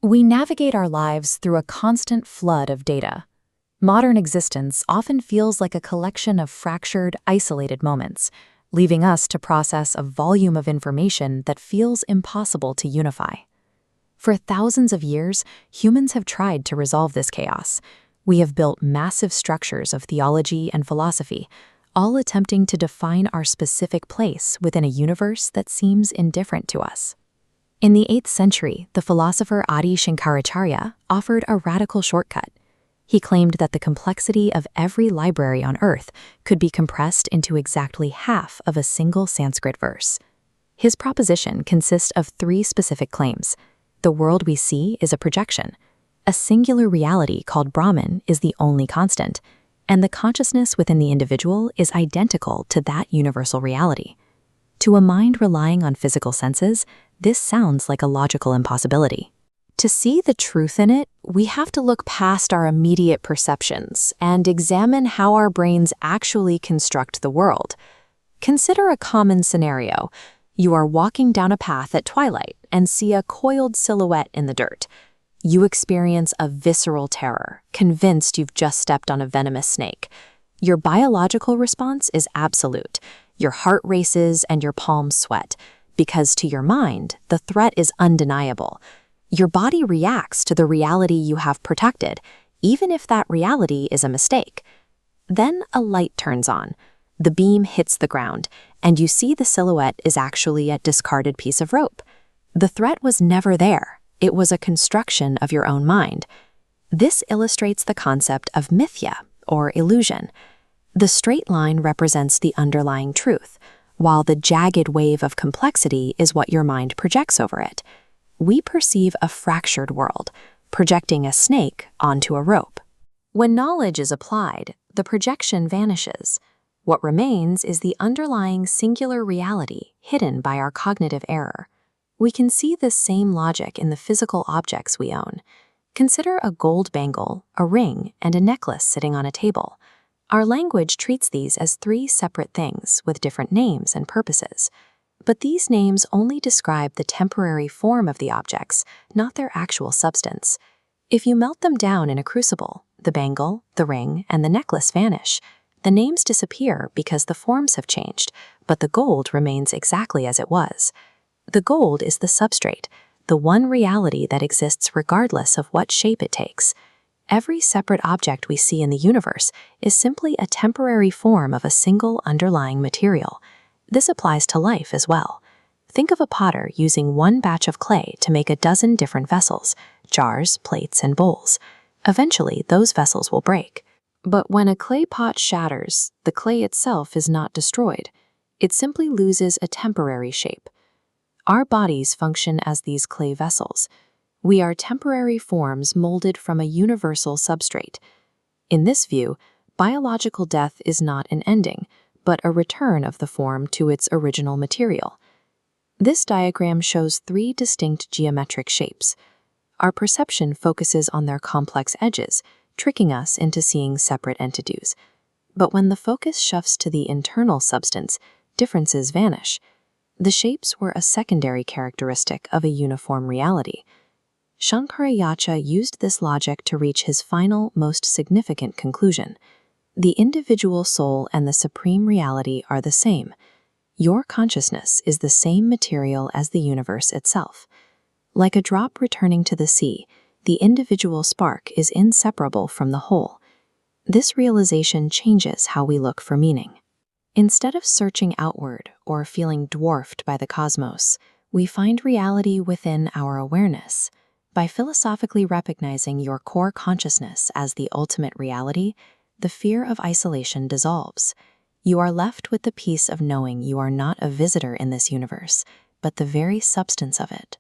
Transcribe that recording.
We navigate our lives through a constant flood of data. Modern existence often feels like a collection of fractured, isolated moments, leaving us to process a volume of information that feels impossible to unify. For thousands of years, humans have tried to resolve this chaos. We have built massive structures of theology and philosophy, all attempting to define our specific place within a universe that seems indifferent to us. In the 8th century, the philosopher Adi Shankaracharya offered a radical shortcut. He claimed that the complexity of every library on Earth could be compressed into exactly half of a single Sanskrit verse. His proposition consists of 3 specific claims. The world we see is a projection. A singular reality called Brahman is the only constant, and the consciousness within the individual is identical to that universal reality. To a mind relying on physical senses, this sounds like a logical impossibility. To see the truth in it, we have to look past our immediate perceptions and examine how our brains actually construct the world. Consider a common scenario. You are walking down a path at twilight and see a coiled silhouette in the dirt. You experience a visceral terror, convinced you've just stepped on a venomous snake. Your biological response is absolute. Your heart races and your palms sweat, because to your mind, the threat is undeniable. Your body reacts to the reality you have protected, even if that reality is a mistake. Then a light turns on. The beam hits the ground, and you see the silhouette is actually a discarded piece of rope. The threat was never there. It was a construction of your own mind. This illustrates the concept of mithya, or illusion. The straight line represents the underlying truth, while the jagged wave of complexity is what your mind projects over it. We perceive a fractured world, projecting a snake onto a rope. When knowledge is applied, the projection vanishes. What remains is the underlying singular reality hidden by our cognitive error. We can see this same logic in the physical objects we own. Consider a gold bangle, a ring, and a necklace sitting on a table. Our language treats these as 3 separate things with different names and purposes. But these names only describe the temporary form of the objects, not their actual substance. If you melt them down in a crucible, the bangle, the ring, and the necklace vanish. The names disappear because the forms have changed, but the gold remains exactly as it was. The gold is the substrate, the one reality that exists regardless of what shape it takes. Every separate object we see in the universe is simply a temporary form of a single underlying material. This applies to life as well. Think of a potter using one batch of clay to make a dozen different vessels, jars, plates, and bowls. Eventually, those vessels will break. But when a clay pot shatters, the clay itself is not destroyed. It simply loses a temporary shape. Our bodies function as these clay vessels. We are temporary forms molded from a universal substrate. In this view, biological death is not an ending, but a return of the form to its original material. This diagram shows 3 distinct geometric shapes. Our perception focuses on their complex edges, tricking us into seeing separate entities. But when the focus shifts to the internal substance, differences vanish. The shapes were a secondary characteristic of a uniform reality. Shankaracharya used this logic to reach his final, most significant conclusion. The individual soul and the supreme reality are the same. Your consciousness is the same material as the universe itself. Like a drop returning to the sea, the individual spark is inseparable from the whole. This realization changes how we look for meaning. Instead of searching outward or feeling dwarfed by the cosmos, we find reality within our awareness. By philosophically recognizing your core consciousness as the ultimate reality, the fear of isolation dissolves. You are left with the peace of knowing you are not a visitor in this universe, but the very substance of it.